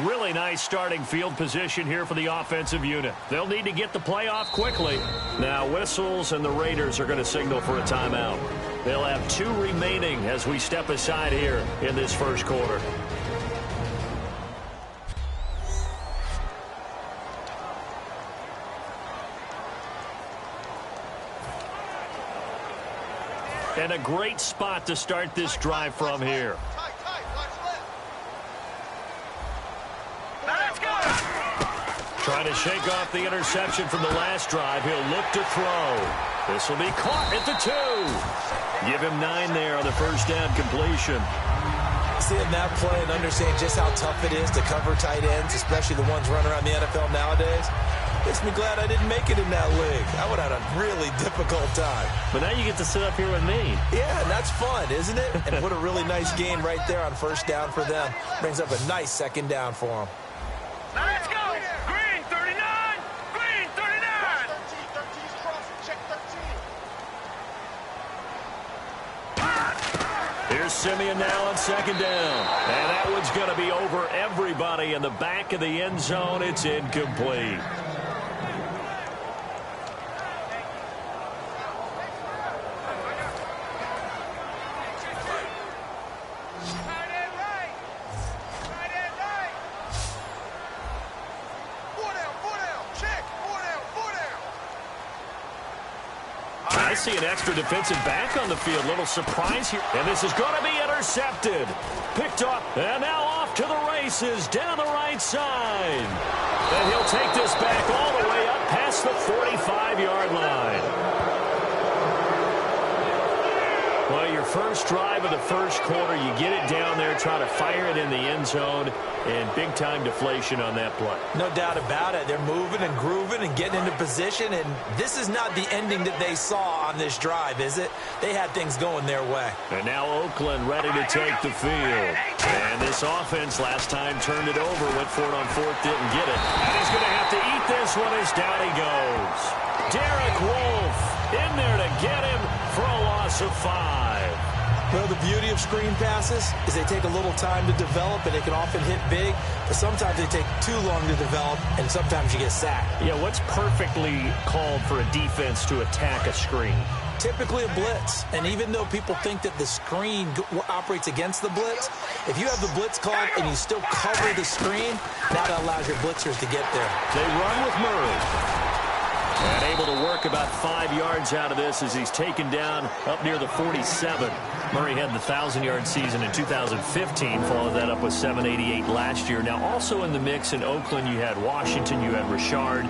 Really nice starting field position here for the offensive unit. They'll need to get the play off quickly. Now whistles and the Raiders are going to signal for a timeout. They'll have 2 remaining as we step aside here in this first quarter. And a great spot to start this drive from here. Trying to shake off the interception from the last drive. He'll look to throw. This will be caught at the 2. Give him 9 there on the first down completion. Seeing that play and understanding just how tough it is to cover tight ends, especially the ones running around the NFL nowadays, makes me glad I didn't make it in that league. I would have had a really difficult time. But now you get to sit up here with me. Yeah, and that's fun, isn't it? And what a really nice game right there on first down for them. Brings up a nice second down for them. Let's go! Green 39! Green 39! 13's crossing. Check 13. Here's Simeon now on second down. And that one's going to be over everybody in the back of the end zone. It's incomplete. I see an extra defensive back on the field. Little surprise here. And this is going to be intercepted. Picked up. And now off to the races down the right side. And he'll take this back all the way up past the 45-yard line. Well, your first drive of the first quarter, you get it down there, try to fire it in the end zone, and big-time deflation on that play. No doubt about it. They're moving and grooving and getting into position, and this is not the ending that they saw on this drive, is it? They had things going their way. And now Oakland ready to take the field. And this offense last time turned it over, went for it on fourth, didn't get it. And he's going to have to eat this one as down he goes. Derek Wolfe in there to get him for a loss of 5. Well, the beauty of screen passes is they take a little time to develop, and they can often hit big, but sometimes they take too long to develop, and sometimes you get sacked. Yeah, what's perfectly called for a defense to attack a screen? Typically a blitz, and even though people think that the screen operates against the blitz, if you have the blitz called and you still cover the screen, that allows your blitzers to get there. They run with Murray. And able to work about 5 yards out of this as he's taken down up near the 47. Murray had the 1,000-yard season in 2015, followed that up with 788 last year. Now, also in the mix in Oakland, you had Washington, you had Richard.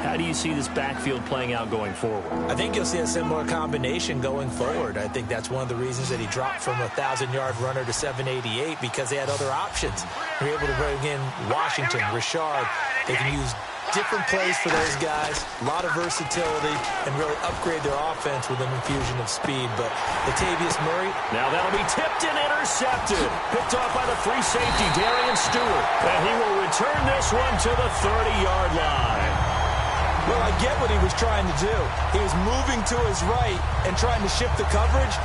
How do you see this backfield playing out going forward? I think you'll see a similar combination going forward. I think that's one of the reasons that he dropped from a 1,000-yard runner to 788, because they had other options. They're able to bring in Washington, Richard. They can use different plays for those guys, a lot of versatility, and really upgrade their offense with an infusion of speed. But Latavius Murray. Now that'll be tipped and intercepted. Picked off by the free safety, Darian Stewart. And he will return this one to the 30-yard line. Well, I get what he was trying to do. He was moving to his right and trying to shift the coverage,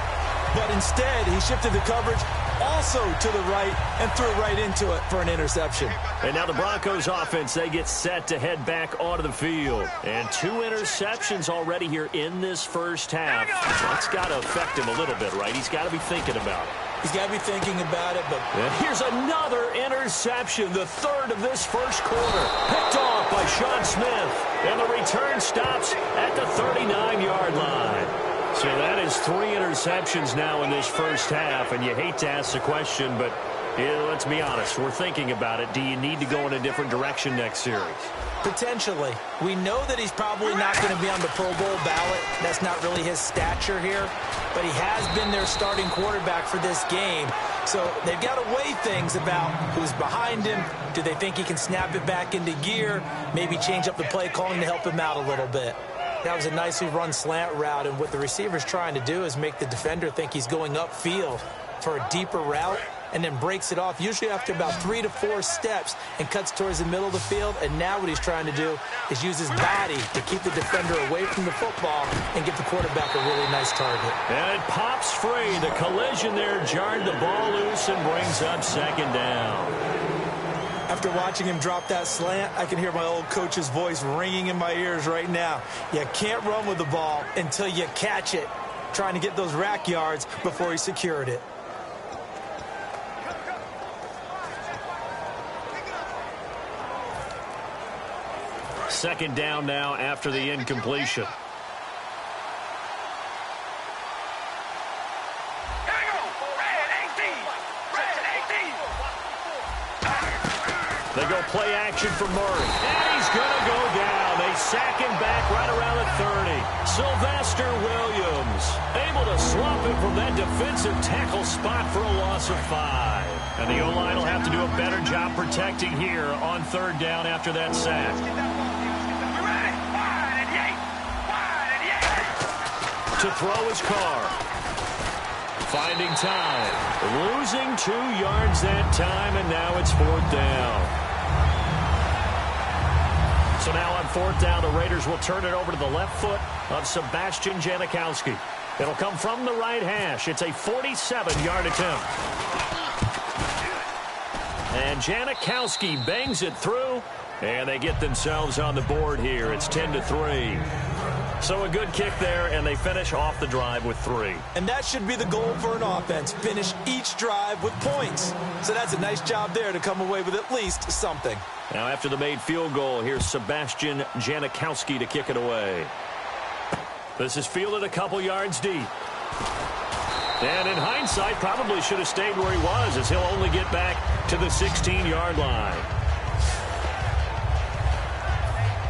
but instead he shifted the coverage also to the right and threw right into it for an interception. And now the Broncos offense, they get set to head back onto the field. And 2 interceptions already here in this first half. That's got to affect him a little bit, right? He's got to be thinking about it. He's got to be thinking about it, but... And here's another interception, the 3rd of this first quarter. Picked off by Sean Smith. And the return stops at the 39-yard line. So that is 3 interceptions now in this first half, and you hate to ask the question, but let's be honest, we're thinking about it. Do you need to go in a different direction next series? Potentially. We know that he's probably not going to be on the Pro Bowl ballot. That's not really his stature here, but he has been their starting quarterback for this game. So they've got to weigh things about who's behind him. Do they think he can snap it back into gear? Maybe change up the play calling to help him out a little bit. That was a nicely run slant route, and what the receiver's trying to do is make the defender think he's going upfield for a deeper route, and then breaks it off, usually after about 3 to 4 steps, and cuts towards the middle of the field. And now what he's trying to do is use his body to keep the defender away from the football and get the quarterback a really nice target. And it pops free. The collision there jarred the ball loose and brings up second down. I After watching him drop that slant, I can hear my old coach's voice ringing in my ears right now. You can't run with the ball until you catch it. Trying to get those rack yards before he secured it. Second down now after the incompletion. They go play action for Murray. And he's going to go down. They sack him back right around the 30. Sylvester Williams able to swap him from that defensive tackle spot for a loss of 5. And the O-line will have to do a better job protecting here on third down after that sack. To throw his car. Finding time. Losing 2 yards that time, and now it's fourth down. So now on fourth down, the Raiders will turn it over to the left foot of Sebastian Janikowski. It'll come from the right hash. It's a 47-yard attempt. And Janikowski bangs it through, and they get themselves on the board here. It's 10-3. So a good kick there, and they finish off the drive with 3. And that should be the goal for an offense. Finish each drive with points. So that's a nice job there to come away with at least something. Now after the made field goal, here's Sebastian Janikowski to kick it away. This is fielded a couple yards deep. And in hindsight, probably should have stayed where he was, as he'll only get back to the 16-yard line.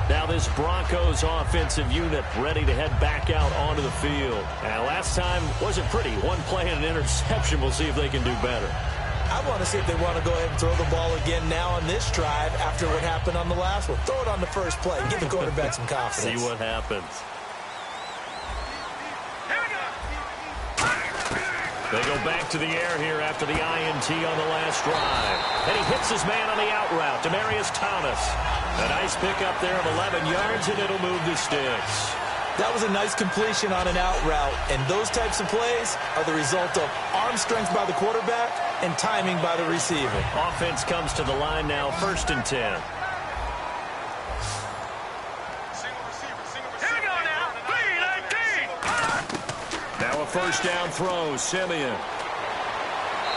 Now this Broncos offensive unit ready to head back out onto the field. And last time wasn't pretty. One play and an interception. We'll see if they can do better. I want to see if they want to go ahead and throw the ball again now on this drive after what happened on the last one. Throw it on the first play. Give the quarterback some confidence. See what happens. They go back to the air here after the INT on the last drive. And he hits his man on the out route, Demaryius Thomas. A nice pickup there of 11 yards, and it'll move the sticks. That was a nice completion on an out route, and those types of plays are the result of arm strength by the quarterback and timing by the receiver. Offense comes to the line now, 1st and 10. Here we go now. 3-19. Now a first down throw, Simeon.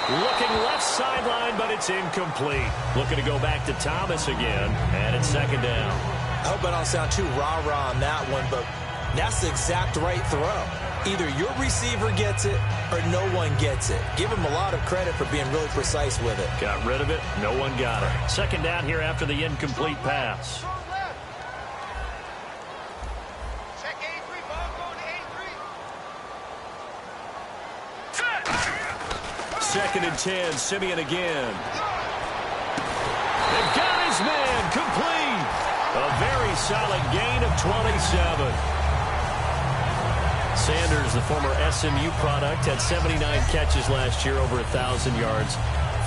Looking left sideline, but it's incomplete. Looking to go back to Thomas again, and it's second down. I hope I don't sound too rah-rah on that one, but that's the exact right throw. Either your receiver gets it or no one gets it. Give him a lot of credit for being really precise with it. Got rid of it. No one got it. Second down here after the incomplete pass. Check 83, ball going to 83. Second and 10, Simeon again. They've got his man complete. A very solid gain of 27. Sanders, the former SMU product, had 79 catches last year, over 1,000 yards,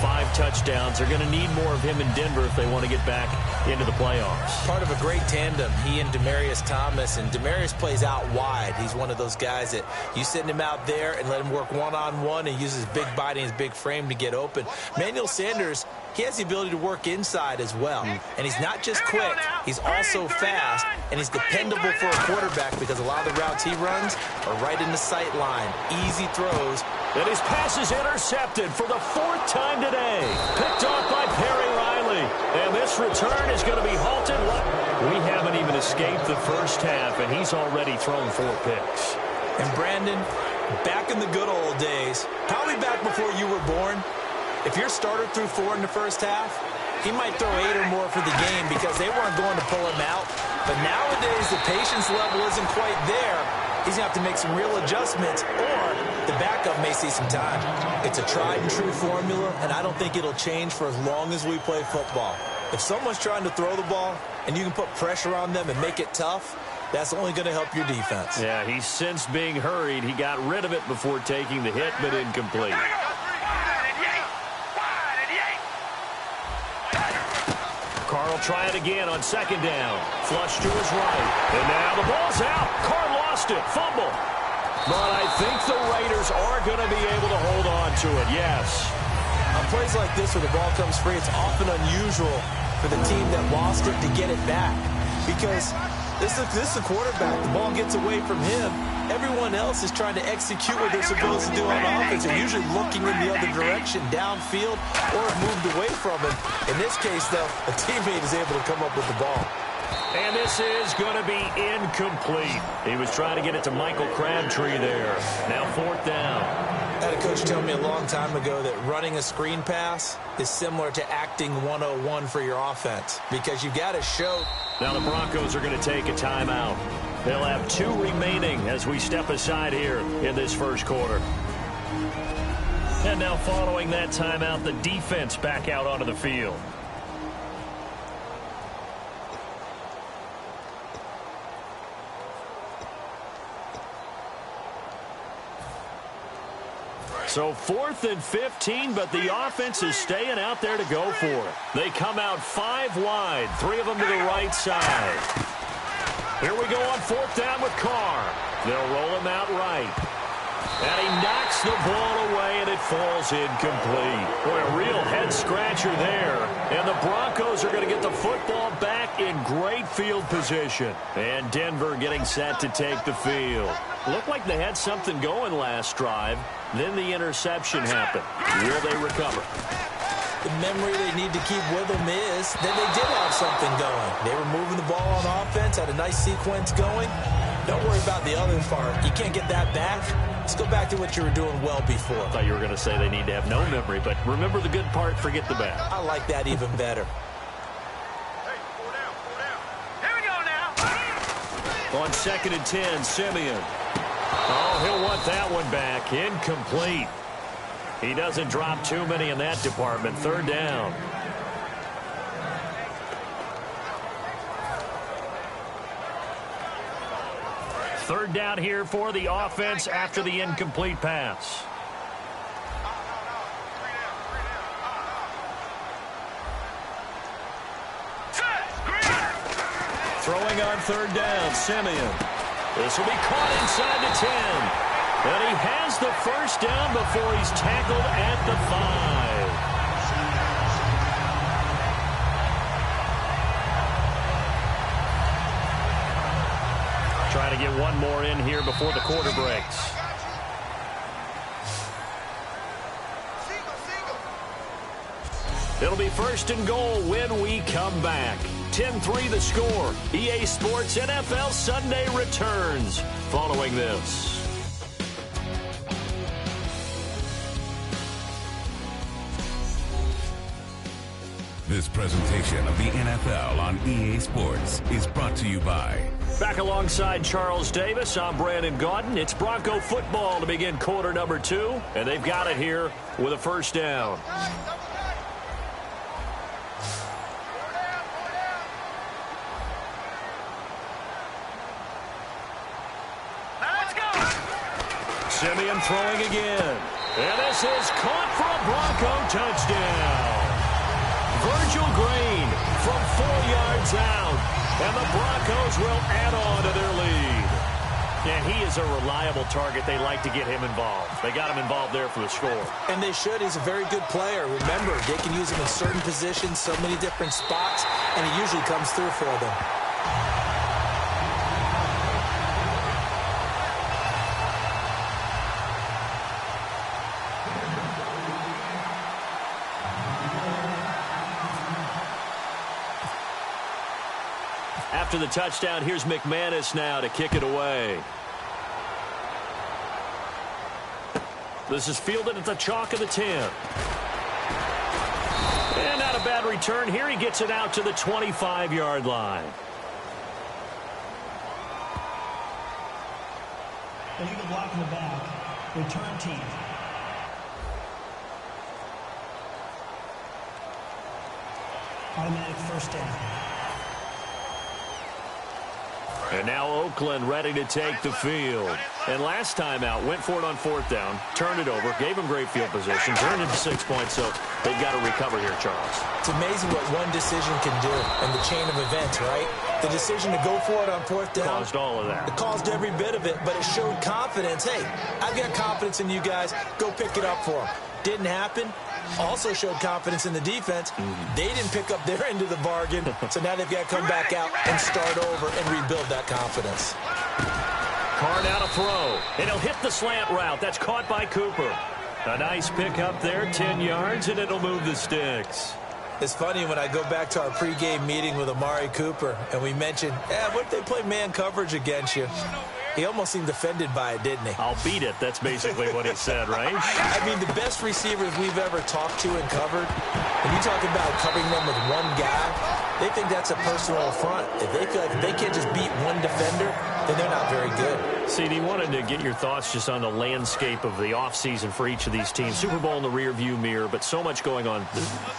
5 touchdowns. They're going to need more of him in Denver if they want to get back into the playoffs. Part of a great tandem, he and Demaryius Thomas, and Demaryius plays out wide. He's one of those guys that you send him out there and let him work one-on-one and use his big body and his big frame to get open. Manuel Sanders, he has the ability to work inside as well. And he's not just quick, he's also fast, and he's dependable for a quarterback because a lot of the routes he runs are right in the sight line. Easy throws. And his pass is intercepted for the 4th time today. Picked off by Perry Riley. And this return is going to be halted. We haven't even escaped the first half, and he's already thrown 4 picks. And Brandon, back in the good old days, probably back before you were born, if your starter threw 4 in the first half, he might throw 8 or more for the game because they weren't going to pull him out. But nowadays, the patience level isn't quite there. He's going to have to make some real adjustments, or the backup may see some time. It's a tried-and-true formula, and I don't think it'll change for as long as we play football. If someone's trying to throw the ball and you can put pressure on them and make it tough, that's only going to help your defense. Yeah, he's since being hurried. He got rid of it before taking the hit, but incomplete. Carr will try it again on second down. Flush to his right. And now the ball's out. Carr lost it. Fumble. But I think the Raiders are going to be able to hold on to it, yes. On plays like this where the ball comes free, it's often unusual for the team that lost it to get it back. Because this is the quarterback. The ball gets away from him. Everyone else is trying to execute what they're supposed to do on offense. They're usually looking in the other direction, downfield, or moved away from him. In this case, though, a teammate is able to come up with the ball. And this is going to be incomplete. He was trying to get it to Michael Crabtree there. Now 4th down. I had a coach tell me a long time ago that running a screen pass is similar to acting 101 for your offense, because you've got to show. Now the Broncos are going to take a timeout. They'll have 2 remaining as we step aside here in this first quarter. And now following that timeout, the defense back out onto the field. So 4th and 15, but the offense is staying out there to go for it. They come out 5 wide, 3 of them to the right side. Here we go on 4th down with Carr. They'll roll him out right. And he knocks the ball away, and it falls incomplete. Boy, a real head-scratcher there. And the Broncos are going to get the football back in great field position. And Denver getting set to take the field. Looked like they had something going last drive. Then the interception happened. Will they recover? The memory they need to keep with them is that they did have something going. They were moving the ball on offense, had a nice sequence going. Don't worry about the other part. You can't get that back. Let's go back to what you were doing well before. I thought you were going to say they need to have no memory, but remember the good part, forget the bad. I like that even better. Hey, 4 down, 4 down. Here we go now. On 2nd and 10, Simeon. Oh, he'll want that one back. Incomplete. He doesn't drop too many in that department. 3rd down. Third down here for the offense after the incomplete pass. Throwing on 3rd down, Simeon. This will be caught inside the 10. And he has the 1st down before he's tackled at the 5. Trying to get one more in here before the quarter breaks. It'll be 1st and goal when we come back. 10-3 the score. EA Sports NFL Sunday returns following this. This presentation of the NFL on EA Sports is brought to you by... Back alongside Charles Davis, I'm Brandon Gaudin. It's Bronco football to begin quarter number 2, and they've got it here with a 1st down. Simeon throwing again. And this is caught for a Bronco touchdown. Virgil Green from 4 yards out. And the Broncos will add on to their lead. And he is a reliable target. They like to get him involved. They got him involved there for the score. And they should. He's a very good player. Remember, they can use him in certain positions, so many different spots, and he usually comes through for them. After the touchdown, here's McManus now to kick it away. This is fielded at the chalk of the 10. And not a bad return here. He gets it out to the 25-yard line. Illegal block in the back. Return team. Automatic 1st down. And now Oakland ready to take the field. And last time out, went for it on 4th down, turned it over, gave him great field position, turned it to 6 points, so they've got to recover here, Charles. It's amazing what one decision can do in the chain of events, right? The decision to go for it on 4th down. Caused all of that. It caused every bit of it, but it showed confidence. Hey, I've got confidence in you guys. Go pick it up for them. Didn't happen. Also showed confidence in the defense. They didn't pick up their end of the bargain, so now they've got to come back out and start over and rebuild that confidence. Carr now to throw, and he'll hit the slant route. That's caught by Cooper. A nice pick up there, 10 yards, and it'll move the sticks. It's funny when I go back to our pregame meeting with Amari Cooper, and we mentioned, what if they play man coverage against you? He almost seemed offended by it, didn't he? I'll beat it. That's basically what he said, right? I mean, the best receivers we've ever talked to and covered, when you talk about covering them with one guy, they think that's a personal affront. If they feel like they can't just beat one defender, then they're not very good. CD, wanted to get your thoughts just on the landscape of the offseason for each of these teams. Super Bowl in the rearview mirror, but so much going on.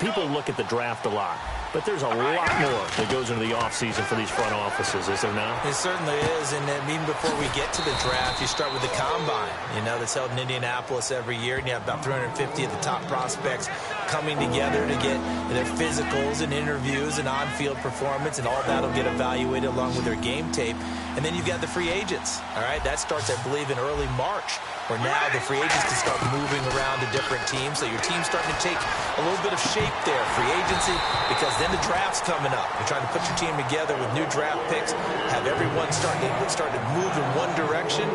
People look at the draft a lot, but there's a lot more that goes into the offseason for these front offices, is there not? It certainly is, and even before we get to the draft, you start with the combine, that's held in Indianapolis every year, and you have about 350 of the top prospects coming together to get their physicals and interviews and on-field performance, and all that will get evaluated along with their game tape. And then you've got the free agents, all right? That starts, I believe, in early March, where now the free agents can start moving around to different teams. So your team's starting to take a little bit of shape there, free agency, because then the draft's coming up. You're trying to put your team together with new draft picks, have everyone start to move in one direction,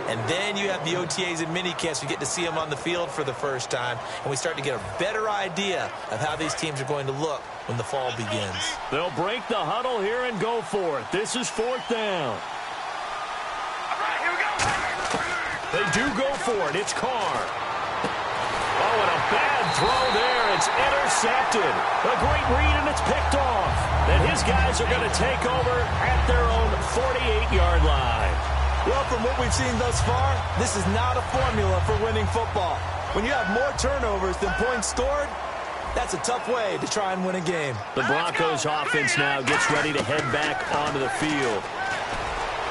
and then you have the OTAs and minicamps. We get to see them on the field for the first time, and we start to get a better idea of how these teams are going to look when the fall begins. They'll break the huddle here and go for it. This is 4th down. All right, here we go. They do go for it. It's Carr. Oh, and a bad throw there. It's intercepted. A great read, and it's picked off. And his guys are going to take over at their own 48-yard line. Well, from what we've seen thus far, this is not a formula for winning football. When you have more turnovers than points scored, that's a tough way to try and win a game. The Broncos offense now gets ready to head back onto the field.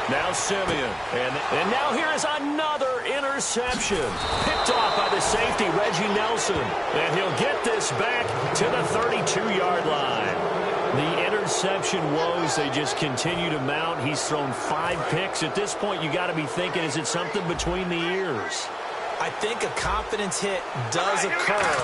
Now Simeon. And now here is another interception. Picked off by the safety, Reggie Nelson. And he'll get this back to the 32-yard line. The interception woes, they just continue to mount. He's thrown 5 picks. At this point, you got to be thinking, is it something between the ears? I think a confidence hit does occur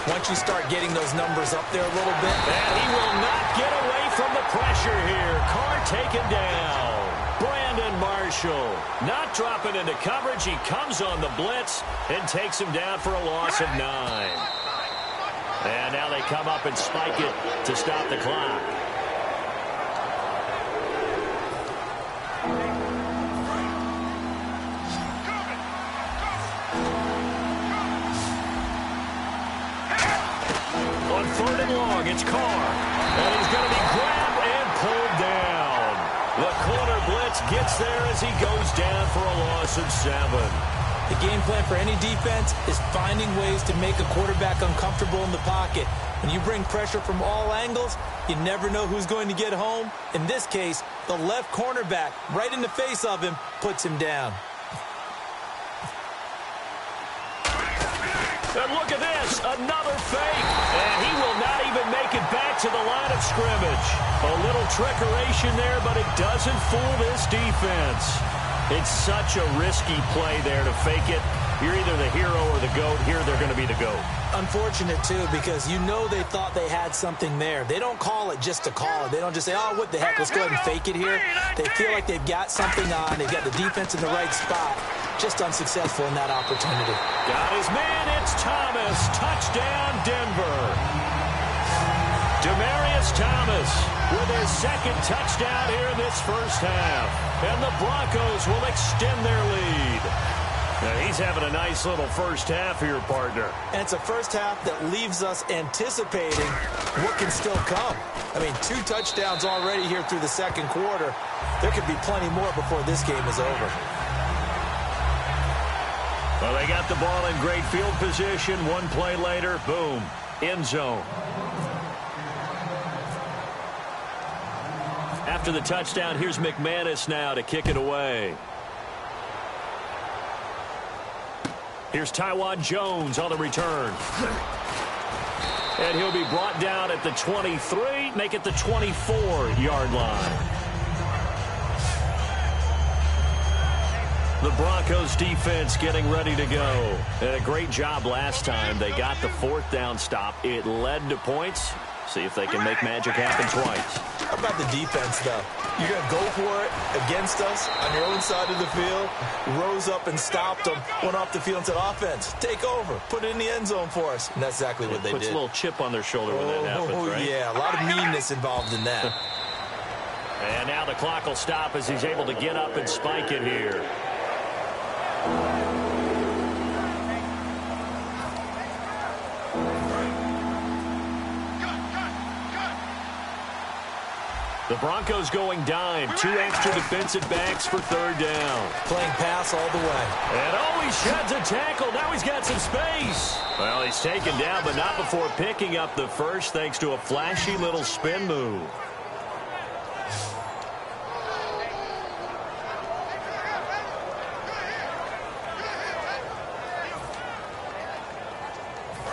once you start getting those numbers up there a little bit. And he will not get away from the pressure here. Carr taken down. Brandon Marshall not dropping into coverage. He comes on the blitz and takes him down for a loss of 9. And now they come up and spike it to stop the clock. On 3rd and long, it's Carr. And he's going to be grabbed and pulled down. The corner blitz gets there as he goes down for a loss of 7. The game plan for any defense is finding ways to make a quarterback uncomfortable in the pocket. When you bring pressure from all angles, you never know who's going to get home. In this case, the left cornerback, right in the face of him, puts him down. And look at this, another fake. And he will not even make it back to the line of scrimmage. A little trickeration there, but it doesn't fool this defense. It's such a risky play there to fake it. You're either the hero or the GOAT. Here they're going to be the GOAT. Unfortunate, too, because they thought they had something there. They don't call it just to call it. They don't just say, oh, what the heck, let's go ahead and fake it here. They feel like they've got something on. They've got the defense in the right spot. Just unsuccessful in that opportunity. Got his man. It's Thomas. Touchdown, Denver. Demaryius Thomas with his second touchdown here in this first half. And the Broncos will extend their lead. Now he's having a nice little first half here, partner. And it's a first half that leaves us anticipating what can still come. I mean, 2 touchdowns already here through the second quarter. There could be plenty more before this game is over. Well, they got the ball in great field position. One play later, boom, end zone. After the touchdown, here's McManus now to kick it away. Here's Tywan Jones on the return. And he'll be brought down at the 23, make it the 24-yard line. The Broncos defense getting ready to go. And a great job last time. They got the fourth down stop. It led to points. See if they can make magic happen twice. How about the defense, though? You're going to go for it against us on your own side of the field. Rose up and stopped them. Went off the field and said, offense, take over. Put it in the end zone for us. And that's exactly what they did. Puts a little chip on their shoulder when that happens, right? Yeah, a lot of meanness involved in that. And now the clock will stop as he's able to get up and spike it here. The Broncos going dime. 2 extra defensive backs for third down. Playing pass all the way. And he sheds a tackle. Now he's got some space. Well, he's taken down, but not before picking up the first thanks to a flashy little spin move.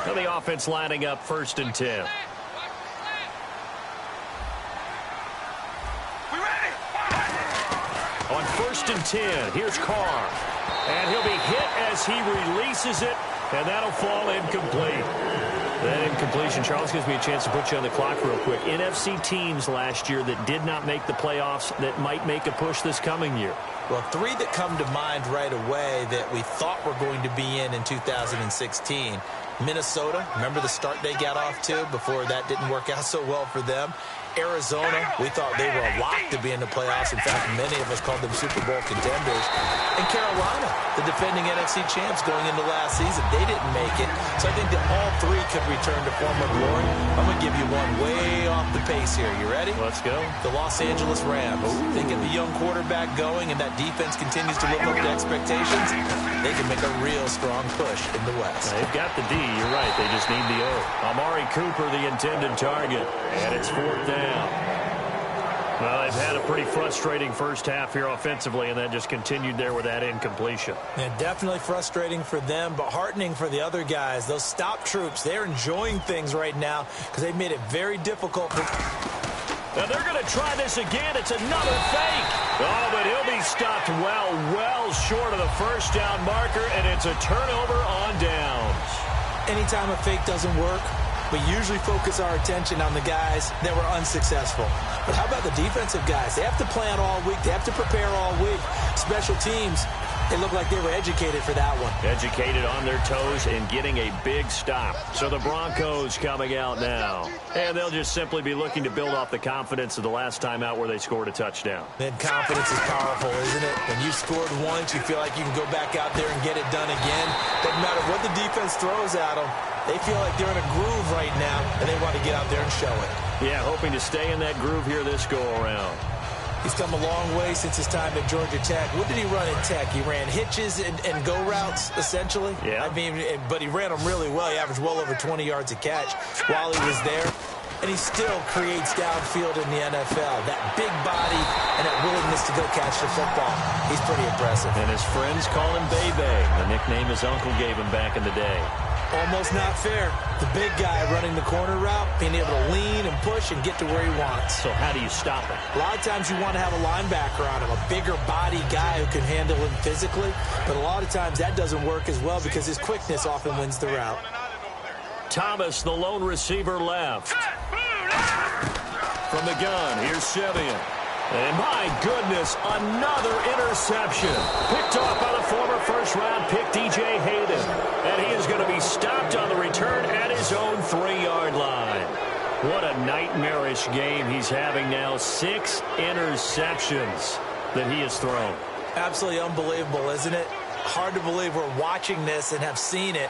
Now the offense lining up 1st and 10. On 1st and 10, here's Carr. And he'll be hit as he releases it, and that'll fall incomplete. That incompletion, Charles, gives me a chance to put you on the clock real quick. NFC teams last year that did not make the playoffs that might make a push this coming year. Well, 3 that come to mind right away that we thought were going to be in 2016. Minnesota, remember the start they got off to before that didn't work out so well for them. Arizona, we thought they were a lock to be in the playoffs. In fact, many of us called them Super Bowl contenders. And Carolina, the defending NFC champs going into last season, they didn't make it. So I think that all 3 could return to former glory. I'm going to give you one way off the pace here. You ready? Let's go. The Los Angeles Rams. They get the young quarterback going, and that defense continues to live up to expectations. They can make a real strong push in the West. They've got the D. You're right. They just need the O. Amari Cooper, the intended target. And it's 4th down. Well, they've had a pretty frustrating first half here offensively, and that just continued there with that incompletion. Yeah, definitely frustrating for them, but heartening for the other guys. Those stop troops, they're enjoying things right now because they've made it very difficult. Now they're going to try this again. It's another fake. Oh, but he'll be stopped well short of the first down marker, and it's a turnover on downs. Anytime a fake doesn't work, we usually focus our attention on the guys that were unsuccessful. But how about the defensive guys? They have to plan all week. They have to prepare all week. Special teams, they look like they were educated for that one. Educated on their toes and getting a big stop. So the Broncos coming out now. And they'll just simply be looking to build off the confidence of the last time out where they scored a touchdown. And confidence is powerful, isn't it? When you've scored once, you feel like you can go back out there and get it done again. Doesn't matter what the defense throws at them. They feel like they're in a groove right now, and they want to get out there and show it. Yeah, hoping to stay in that groove here this go-around. He's come a long way since his time at Georgia Tech. What did he run at Tech? He ran hitches and go routes, essentially. Yeah. I mean, but he ran them really well. He averaged well over 20 yards a catch while he was there. And he still creates downfield in the NFL. That big body and that willingness to go catch the football. He's pretty impressive. And his friends call him Bebe, the nickname his uncle gave him back in the day. Almost not fair. The big guy running the corner route, being able to lean and push and get to where he wants. So how do you stop it? A lot of times you want to have a linebacker on him, a bigger body guy who can handle him physically. But a lot of times that doesn't work as well because his quickness often wins the route. Thomas, the lone receiver left. From the gun, here's Simeon. And my goodness, another interception. Picked off by the former first-round pick, DJ Hayden. And he is going to be stopped on the return at his own 3-yard line. What a nightmarish game he's having now. 6 interceptions that he has thrown. Absolutely unbelievable, isn't it? Hard to believe we're watching this and have seen it.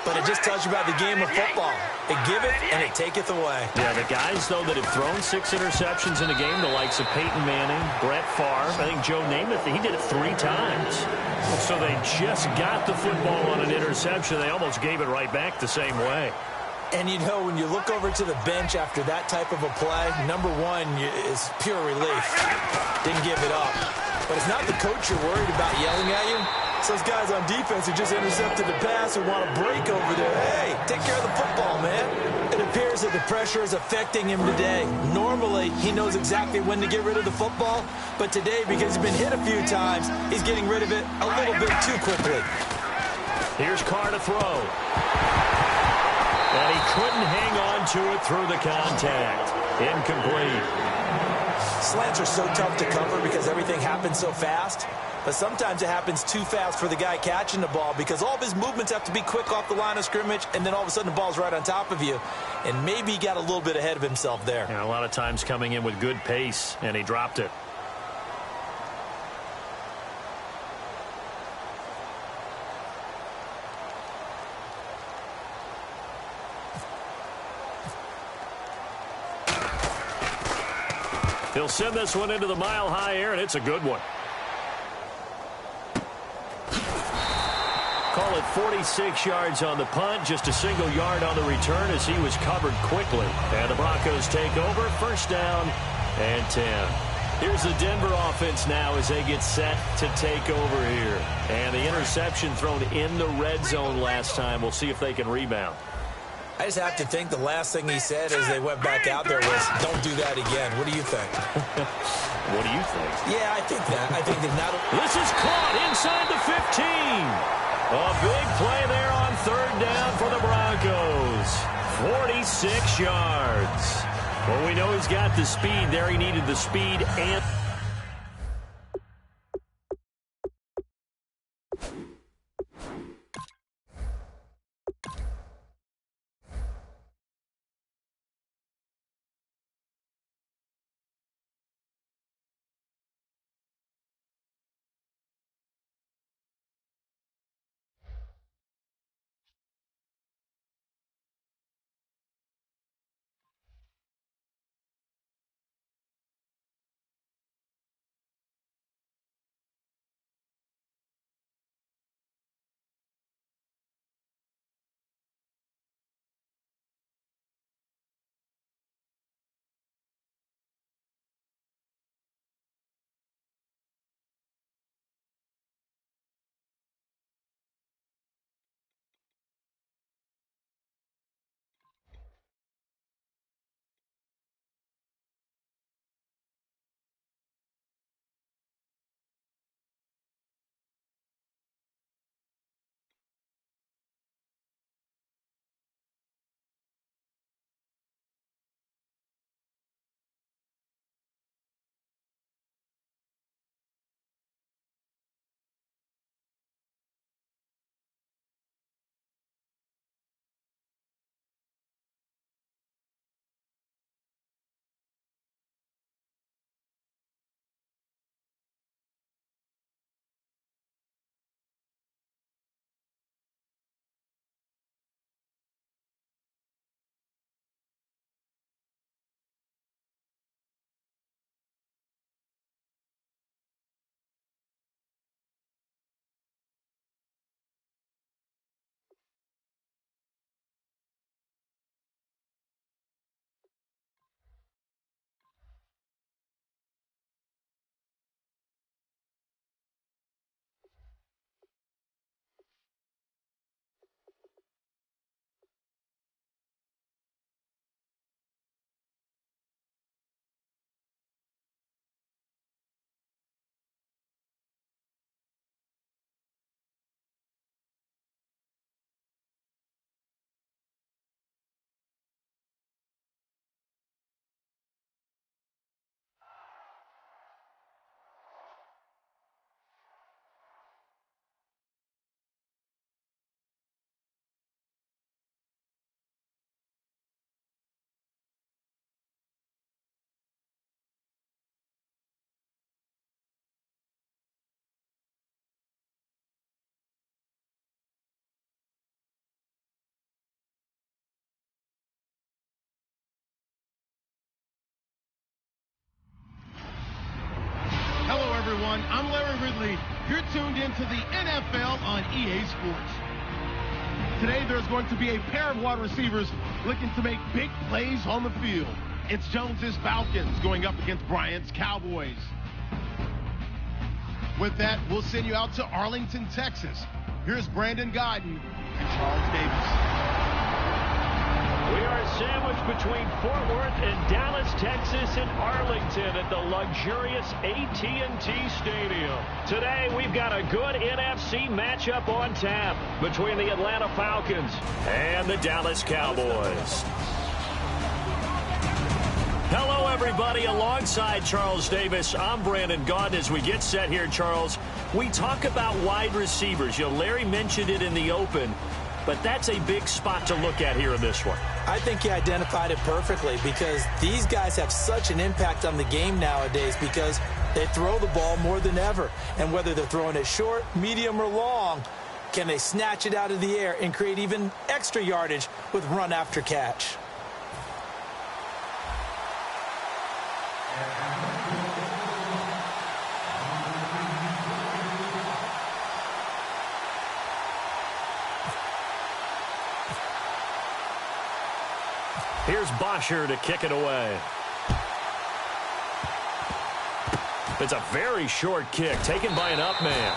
But it just tells you about the game of football. They give it, and it taketh away. Yeah, the guys, though, that have thrown 6 interceptions in a game, the likes of Peyton Manning, Brett Favre, I think Joe Namath, he did it 3 times. So they just got the football on an interception. They almost gave it right back the same way. And, you know, when you look over to the bench after that type of a play, number one is pure relief. Didn't give it up. But it's not the coach you're worried about yelling at you. So those guys on defense who just intercepted the pass and want to break over there. Hey, take care of the football, man. It appears that the pressure is affecting him today. Normally, he knows exactly when to get rid of the football, but today, because he's been hit a few times, he's getting rid of it a little bit too quickly. Here's Carr to throw. And he couldn't hang on to it through the contact. Incomplete. Slants are so tough to cover because everything happens so fast. But sometimes it happens too fast for the guy catching the ball because all of his movements have to be quick off the line of scrimmage, and then all of a sudden the ball's right on top of you. And maybe he got a little bit ahead of himself there. Yeah, a lot of times coming in with good pace, and he dropped it. He'll send this one into the mile-high air, and it's a good one. Call it 46 yards on the punt, just a single yard on the return as he was covered quickly. And the Broncos take over, first down and 10. Here's the Denver offense now as they get set to take over here. And the interception thrown in the red zone last time. We'll see if they can rebound. I just have to think the last thing he said as they went back out there was, don't do that again. What do you think? What do you think? Yeah, I think that. I think that not. This is caught inside the 15. A big play there on third down for the Broncos. 46 yards. Well, we know he's got the speed there. He needed the speed and... everyone. I'm Larry Ridley. You're tuned into the NFL on EA Sports. Today, there's going to be a pair of wide receivers looking to make big plays on the field. It's Jones's Falcons going up against Bryant's Cowboys. With that, we'll send you out to Arlington, Texas. Here's Brandon Godden and Charles Davis. We are sandwiched between Fort Worth and Dallas, Texas, and Arlington at the luxurious AT&T Stadium. Today, we've got a good NFC matchup on tap between the Atlanta Falcons and the Dallas Cowboys. Hello, everybody. Alongside Charles Davis, I'm Brandon Gaudin. As we get set here, Charles, we talk about wide receivers. Larry mentioned it in the open, but that's a big spot to look at here in this one. I think you identified it perfectly because these guys have such an impact on the game nowadays because they throw the ball more than ever. And whether they're throwing it short, medium, or long, can they snatch it out of the air and create even extra yardage with run after catch? Here's Bosher to kick it away. It's a very short kick taken by an up man.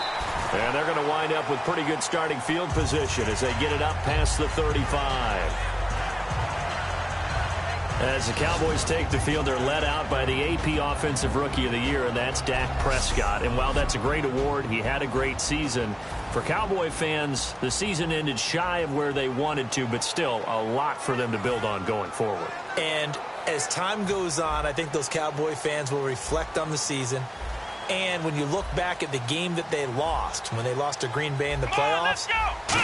And they're going to wind up with pretty good starting field position as they get it up past the 35. As the Cowboys take the field, they're led out by the AP Offensive Rookie of the Year, and that's Dak Prescott. And while that's a great award, he had a great season. For Cowboy fans, the season ended shy of where they wanted to, but still a lot for them to build on going forward. And as time goes on, I think those Cowboy fans will reflect on the season. And when you look back at the game that they lost, when they lost to Green Bay in the playoffs,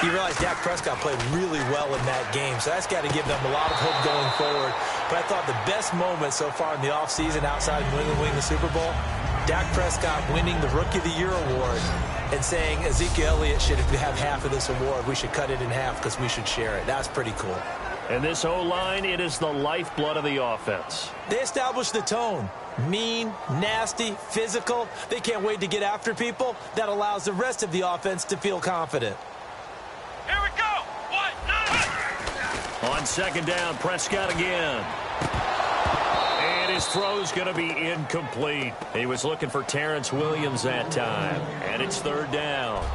you realize Dak Prescott played really well in that game. So that's got to give them a lot of hope going forward. But I thought the best moment so far in the offseason outside of New England winning the Super Bowl, Dak Prescott winning the Rookie of the Year award and saying Ezekiel Elliott should have half of this award. We should cut it in half because we should share it. That's pretty cool. And this O-line, it is the lifeblood of the offense. They established the tone. Mean, nasty, physical. They can't wait to get after people. That allows the rest of the offense to feel confident. Here we go. On second down, Prescott again. And his throw's going to be incomplete. He was looking for Terrence Williams that time. And it's third down.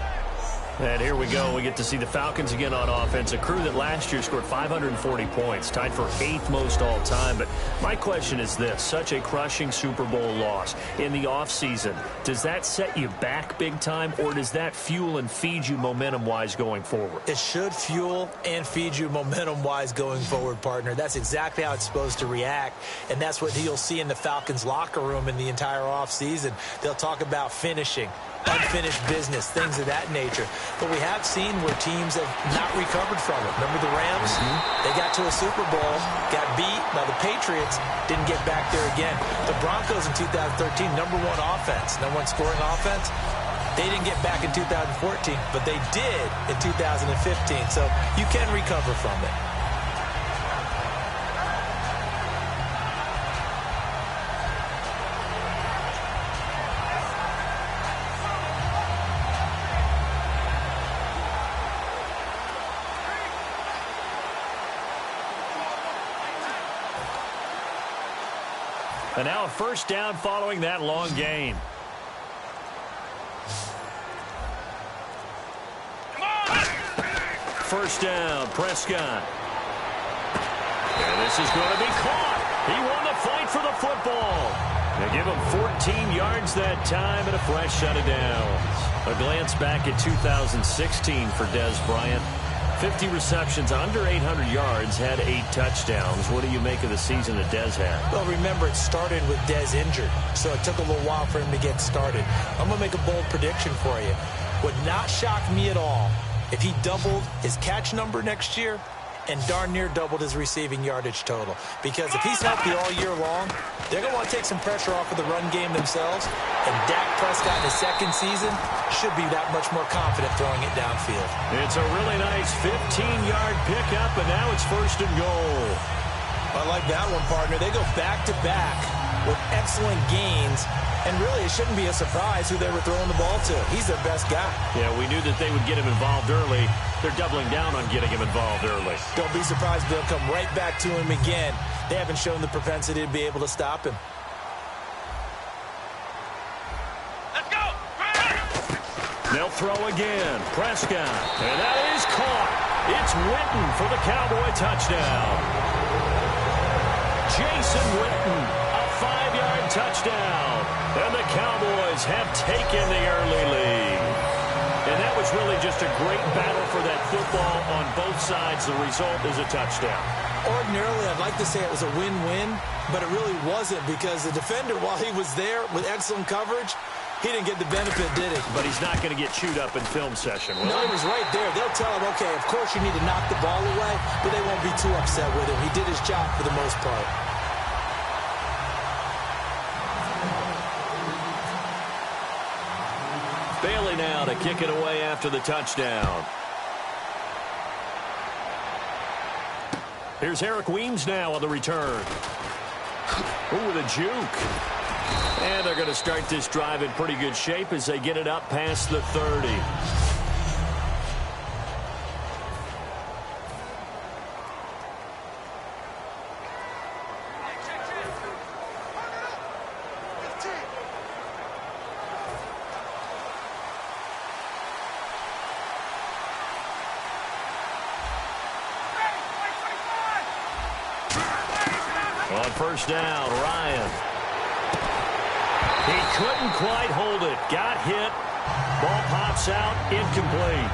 And here we go. We get to see the Falcons again on offense, a crew that last year scored 540 points, tied for 8th most all time. But my question is this, such a crushing Super Bowl loss in the offseason, does that set you back big time, or does that fuel and feed you momentum-wise going forward? It should fuel and feed you momentum-wise going forward, partner. That's exactly how it's supposed to react, and that's what you'll see in the Falcons locker room in the entire offseason. They'll talk about finishing, unfinished business, things of that nature. But we have seen where teams have not recovered from it. Remember the Rams? They got to a Super Bowl, got beat by the Patriots, didn't get back there again. The Broncos in 2013, number one offense, number one scoring offense. They didn't get back in 2014, but they did in 2015. So you can recover from it. And now a first down following that long gain. First down, Prescott. And this is going to be caught. He won the fight for the football. They give him 14 yards that time and a fresh set of downs. A glance back at 2016 for Dez Bryant. 50 receptions, under 800 yards, had 8 touchdowns. What do you make of the season that Dez had? Well, remember, it started with Dez injured, so it took a little while for him to get started. I'm going to make a bold prediction for you. Would not shock me at all if he doubled his catch number next year and darn near doubled his receiving yardage total. Because if he's healthy all year long, they're going to want to take some pressure off of the run game themselves. And Dak Prescott in his second season should be that much more confident throwing it downfield. It's a really nice 15-yard pickup, and now it's first and goal. I like that one, partner. They go back-to-back with excellent gains. And really, it shouldn't be a surprise who they were throwing the ball to. He's their best guy. Yeah, we knew that they would get him involved early. They're doubling down on getting him involved early. Don't be surprised if they'll come right back to him again. They haven't shown the propensity to be able to stop him. Let's go. throw again. Prescott. And that is caught. It's Witten for the Cowboy touchdown. Jason Witten, a 5-yard touchdown. And the Cowboys have taken the early lead. And that was really just a great battle for that football on both sides. The result is a touchdown. Ordinarily, I'd like to say it was a win-win, but it really wasn't because the defender, while he was there with excellent coverage, he didn't get the benefit, did he? But he's not going to get chewed up in film session, will No, he was right there. They'll tell him, okay, of course you need to knock the ball away, but they won't be too upset with him. He did his job for the most part. Bailey now to kick it away after the touchdown. Here's Eric Weems now on the return. Ooh, with a juke. And they're going to start this drive in pretty good shape as they get it up past the 30. On first down, Ryan. He couldn't quite hold it. Got hit. Ball pops out. Incomplete.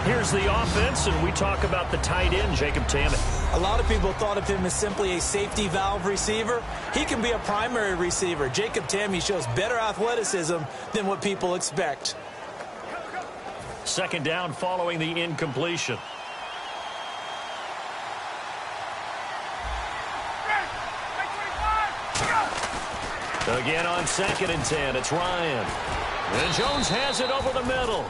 Here's the offense, and we talk about the tight end, Jacob Tammett. A lot of people thought of him as simply a safety valve receiver. He can be a primary receiver. Jacob Tammett shows better athleticism than what people expect. Second down following the incompletion. Again on 2nd and 10, it's Ryan. And Jones has it over the middle.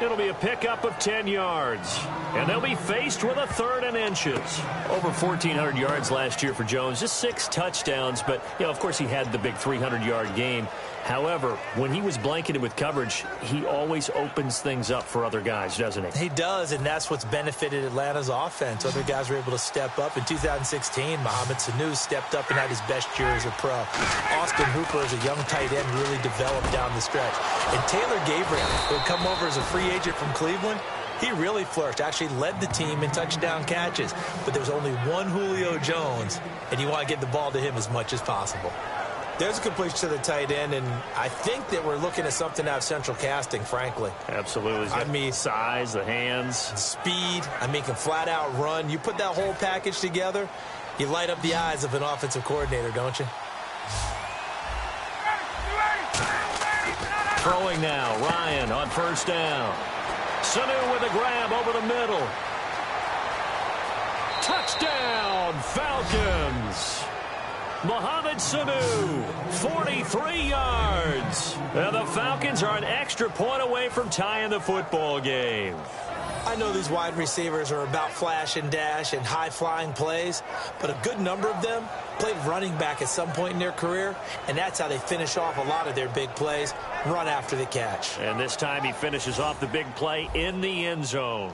It'll be a pickup of 10 yards. And they'll be faced with a 3rd and inches. Over 1,400 yards last year for Jones. Just 6 touchdowns, but, of course he had the big 300-yard game. However, when he was blanketed with coverage, he always opens things up for other guys, doesn't he? He does, and that's what's benefited Atlanta's offense. Other guys were able to step up. In 2016, Mohamed Sanu stepped up and had his best year as a pro. Austin Hooper, as a young tight end, really developed down the stretch. And Taylor Gabriel, who had come over as a free agent from Cleveland, he really flourished, actually led the team in touchdown catches. But there's only one Julio Jones, and you want to get the ball to him as much as possible. There's a completion to the tight end, and I think that we're looking at something out of central casting, frankly. Absolutely. I mean, size, the hands. Speed. I mean, can flat out run. You put that whole package together, you light up the eyes of an offensive coordinator, don't you? Throwing now, Ryan on first down. Sanu with a grab over the middle. Touchdown, Falcons. Mohamed Sanu, 43 yards. And the Falcons are an extra point away from tying the football game. I know these wide receivers are about flash and dash and high-flying plays, but a good number of them played running back at some point in their career, and that's how they finish off a lot of their big plays, run after the catch. And this time he finishes off the big play in the end zone.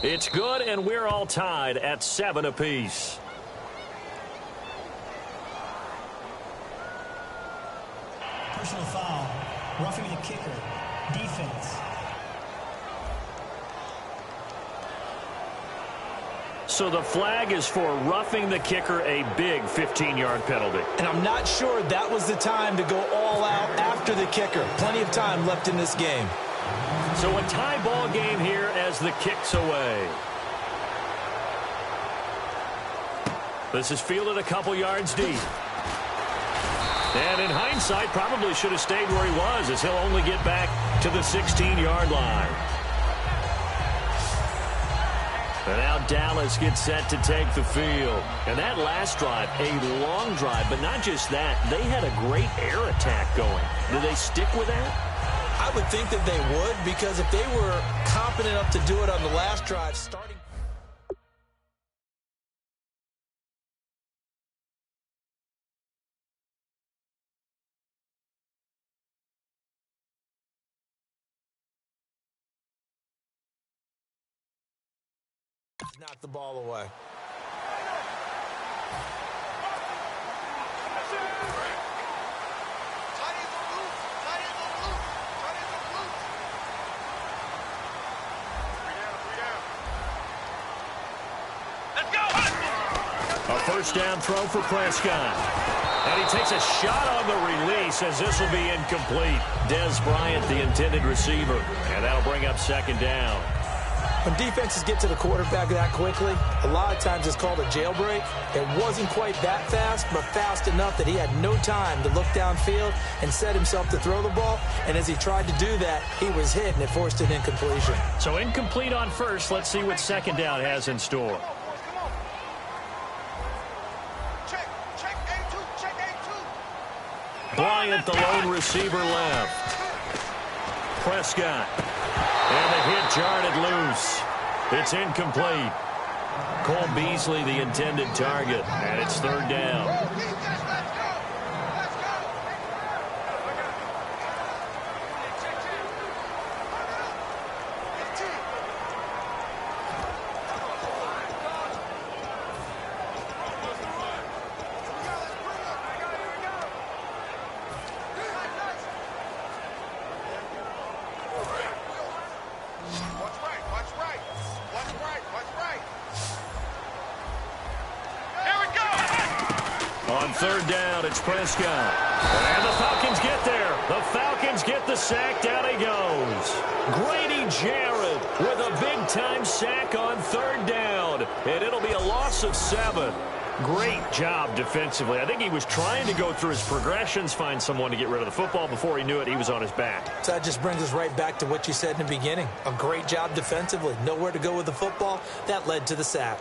It's good, and we're all tied at 7 apiece. Personal foul. Roughing the kicker. Defense. So the flag is for roughing the kicker, a big 15-yard penalty. And I'm not sure that was the time to go all out after the kicker. Plenty of time left in this game. So a tie ball game here as the kick's away. This is fielded a couple yards deep. And in hindsight, probably should have stayed where he was, as he'll only get back to the 16-yard line. And now Dallas gets set to take the field. And that last drive, a long drive, but not just that. They had a great air attack going. Do they stick with that? I would think that they would, because if they were competent enough to do it on the last drive, starting knocked the ball away. A first down throw for Prescott. And he takes a shot on the release as this will be incomplete. Des Bryant, the intended receiver. And that'll bring up second down. When defenses get to the quarterback that quickly, a lot of times it's called a jailbreak. It wasn't quite that fast, but fast enough that he had no time to look downfield and set himself to throw the ball. And as he tried to do that, he was hit, and it forced an incompletion. So incomplete on first. Let's see what second down has in store. Bryant, the lone receiver, left. Prescott. And the hit jarred it loose. It's incomplete. Cole Beasley, the intended target. And it's third down. On third down, it's Prescott. And the Falcons get there. The Falcons get the sack. Down he goes. Grady Jarrett with a big-time sack on third down. And it'll be a loss of 7. Great job defensively. I think he was trying to go through his progressions, find someone to get rid of the football. Before he knew it, he was on his back. So that just brings us right back to what you said in the beginning. A great job defensively. Nowhere to go with the football. That led to the sack.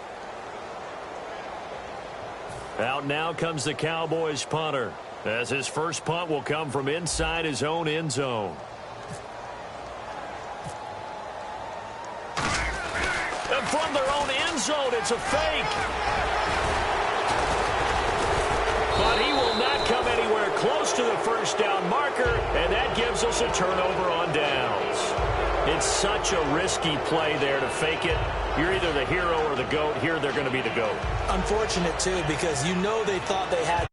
Out now comes the Cowboys punter, as his first punt will come from inside his own end zone. And from their own end zone, it's a fake. But he will not come anywhere close to the first down marker, and that gives us a turnover on downs. It's such a risky play there to fake it. You're either the hero or the GOAT. Here, they're going to be the GOAT. Unfortunate, too, because you know they thought they had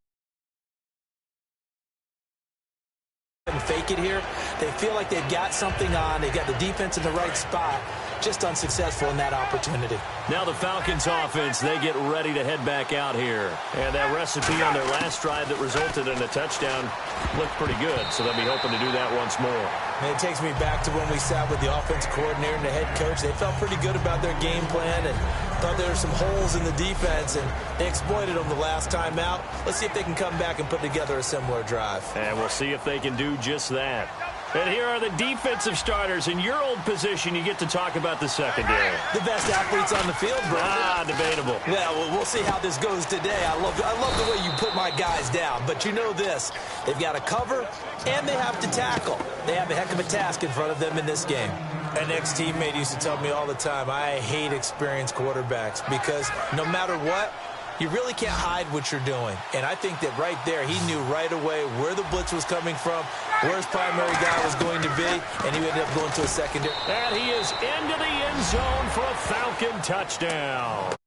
and fake it here. They feel like they've got something on. They've got the defense in the right spot. Just unsuccessful in that opportunity. Now the Falcons offense, they get ready to head back out here. And that recipe on their last drive that resulted in a touchdown looked pretty good. So they'll be hoping to do that once more. And it takes me back to when we sat with the offensive coordinator and the head coach. They felt pretty good about their game plan and thought there were some holes in the defense, and they exploited them the last time out. Let's see if they can come back and put together a similar drive. And we'll see if they can do just that. And here are the defensive starters. In your old position, you get to talk about the secondary. The best athletes on the field, bro. Debatable. Well, we'll see how this goes today. I love the way you put my guys down. But you know this. They've got to cover, and they have to tackle. They have a heck of a task in front of them in this game. An ex-teammate used to tell me all the time, I hate experienced quarterbacks because no matter what, you really can't hide what you're doing. And I think that right there, he knew right away where the blitz was coming from, where his primary guy was going to be, and he ended up going to a secondary. And he is into the end zone for a Falcon touchdown.